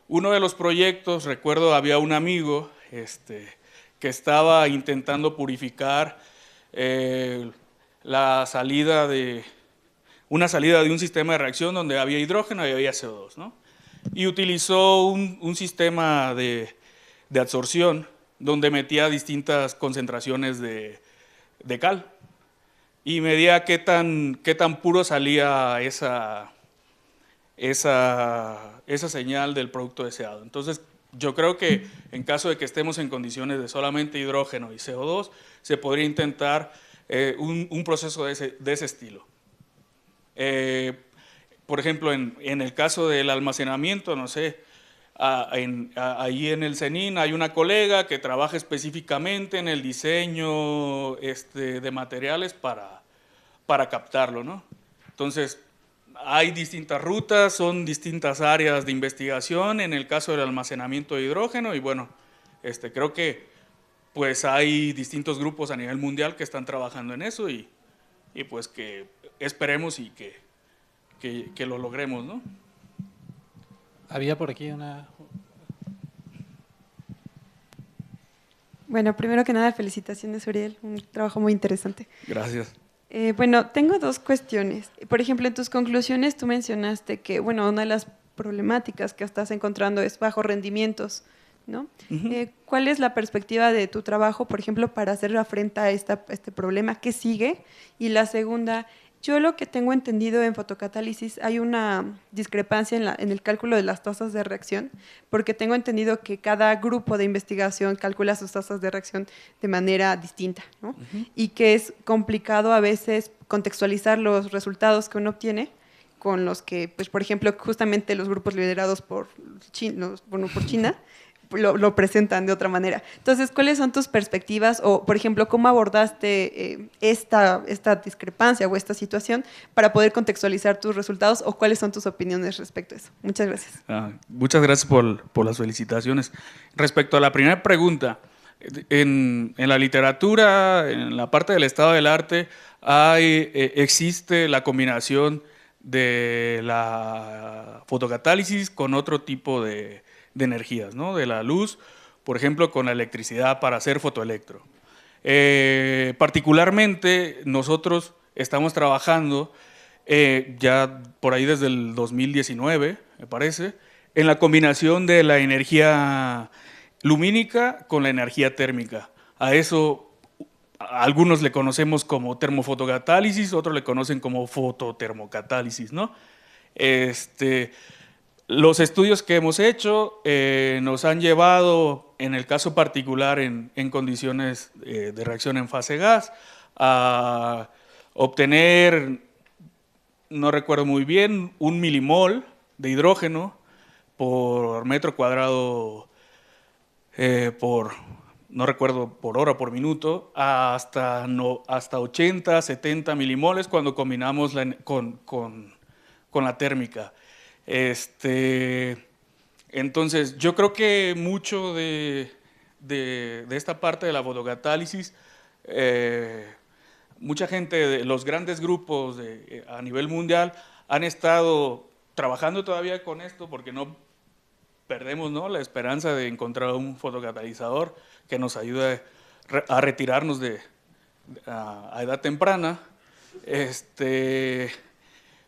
Uno de los proyectos, recuerdo, había un amigo que estaba intentando purificar una salida de un sistema de reacción donde había hidrógeno y había CO2, ¿no? Y utilizó un sistema de adsorción donde metía distintas concentraciones de cal y medía qué tan puro salía esa señal del producto deseado. Entonces, yo creo que en caso de que estemos en condiciones de solamente hidrógeno y CO2, se podría intentar un proceso de ese estilo. Por ejemplo, en el caso del almacenamiento, no sé, ahí en el CENIN hay una colega que trabaja específicamente en el diseño de materiales para captarlo, ¿no? Entonces, hay distintas rutas, son distintas áreas de investigación en el caso del almacenamiento de hidrógeno y bueno, creo que pues hay distintos grupos a nivel mundial que están trabajando en eso y pues que esperemos y que lo logremos, ¿no? Había por aquí una... Bueno, primero que nada, felicitaciones, Uriel, un trabajo muy interesante. Gracias. Bueno, tengo dos cuestiones. Por ejemplo, en tus conclusiones tú mencionaste que, bueno, una de las problemáticas que estás encontrando es bajos rendimientos, ¿no? ¿Cuál es la perspectiva de tu trabajo, por ejemplo, para hacer frente a este problema? ¿Qué sigue? Y la segunda Yo lo que tengo entendido en fotocatálisis hay una discrepancia en el cálculo de las tasas de reacción, porque tengo entendido que cada grupo de investigación calcula sus tasas de reacción de manera distinta, ¿no? Y que es complicado a veces contextualizar los resultados que uno obtiene con los que, pues, por ejemplo, justamente los grupos liderados por China lo presentan de otra manera. Entonces, ¿cuáles son tus perspectivas o, por ejemplo, cómo abordaste esta discrepancia o esta situación para poder contextualizar tus resultados o cuáles son tus opiniones respecto a eso? Muchas gracias. Muchas gracias por las felicitaciones. Respecto a la primera pregunta, en la literatura, en la parte del estado del arte, existe la combinación de la fotocatálisis con otro tipo de energías, ¿no? De la luz, por ejemplo, con la electricidad para hacer fotoelectro. Particularmente, nosotros estamos trabajando ya por ahí desde el 2019, me parece, en la combinación de la energía lumínica con la energía térmica. A eso algunos le conocemos como termofotocatálisis, otros le conocen como fototermocatálisis, ¿no? Los estudios que hemos hecho nos han llevado, en el caso particular en condiciones de reacción en fase gas, a obtener, no recuerdo muy bien, 1 milimol de hidrógeno por metro cuadrado no recuerdo por hora, por minuto, hasta 80, 70 milimoles cuando combinamos con la térmica. Entonces, yo creo que mucho de esta parte de la fotocatálisis, mucha gente de los grandes grupos a nivel mundial han estado trabajando todavía con esto porque no perdemos, ¿no?, la esperanza de encontrar un fotocatalizador que nos ayude a retirarnos a edad temprana.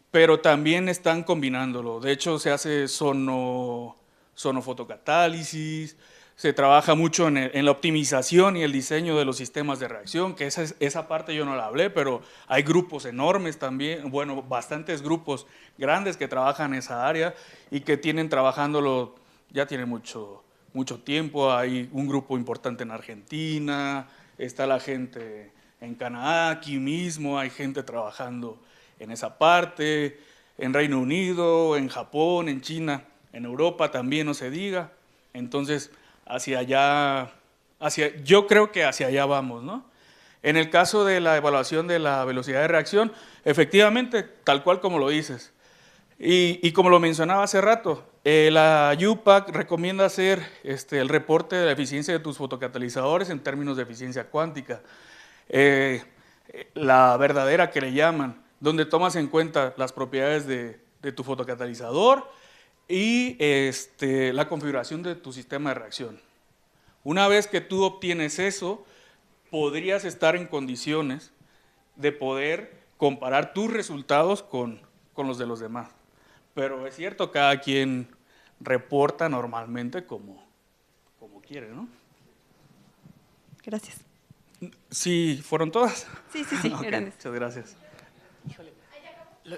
Pero también están combinándolo. De hecho, se hace sonofotocatálisis, se trabaja mucho en la optimización y el diseño de los sistemas de reacción, que esa parte yo no la hablé, pero hay grupos enormes también, bueno, bastantes grupos grandes que trabajan en esa área y que tienen trabajándolo, ya tienen mucho tiempo. Hay un grupo importante en Argentina, está la gente en Canadá, aquí mismo hay gente trabajando en esa parte, en Reino Unido, en Japón, en China, en Europa también, no se diga. Entonces, hacia allá, yo creo que hacia allá vamos, ¿no? En el caso de la evaluación de la velocidad de reacción, efectivamente, tal cual como lo dices. Y como lo mencionaba hace rato, la UPAC recomienda hacer el reporte de la eficiencia de tus fotocatalizadores en términos de eficiencia cuántica. La verdadera que le llaman, donde tomas en cuenta las propiedades de tu fotocatalizador y la configuración de tu sistema de reacción. Una vez que tú obtienes eso, podrías estar en condiciones de poder comparar tus resultados con los de los demás. Pero es cierto, cada quien reporta normalmente como quiere, ¿no? Gracias. Sí, ¿fueron todas? Sí, Okay, eran. muchas gracias.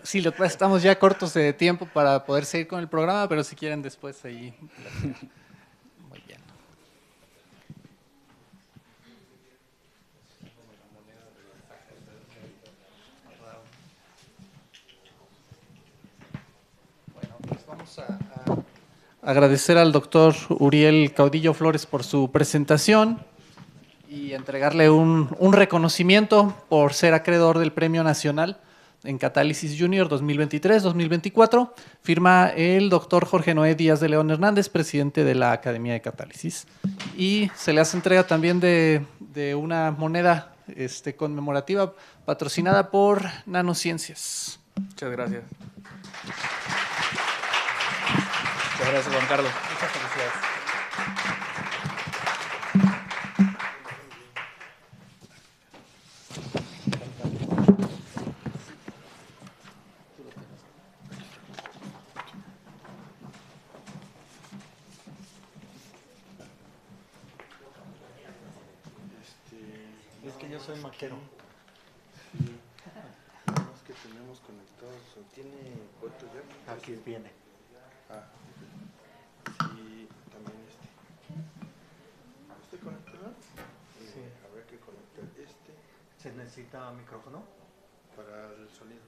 Sí, lo que pasa es que estamos ya cortos de tiempo para poder seguir con el programa, pero si quieren después ahí. Muy bien. Bueno, pues vamos a agradecer al doctor Uriel Caudillo Flores por su presentación y entregarle un reconocimiento por ser acreedor del Premio Nacional en Catálisis Junior 2023-2024. Firma el doctor Jorge Noé Díaz de León Hernández, presidente de la Academia de Catálisis. Y se le hace entrega también de una moneda conmemorativa patrocinada por Nanociencias. Muchas gracias. Muchas gracias, Juan Carlos. Muchas felicidades. Es que yo soy maquero. Es que tenemos conectados. ¿Tiene puerto ya? Aquí viene. Ah, sí, también este. ¿Este conectado? Sí. Habrá que conectar este ¿Se necesita micrófono? para el sonido.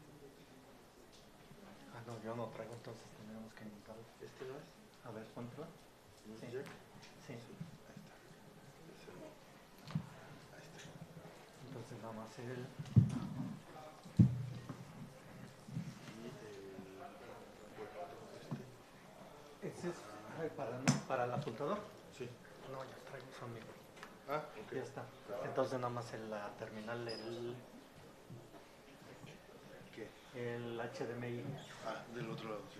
Ah, no, yo no traigo, entonces tendríamos que intentarlo. ¿Este no es? A ver, póntelo. ¿No es Sí. jack? Sí. Ahí está. Ahí está. Entonces nada más el... Y el puerto ¿Ese es para el apuntador? Sí. No, ya traigo sonido. Ah, ok. Ya está. Entonces nada más en la terminal ¿Qué? el HDMI. Ah, del otro lado, sí.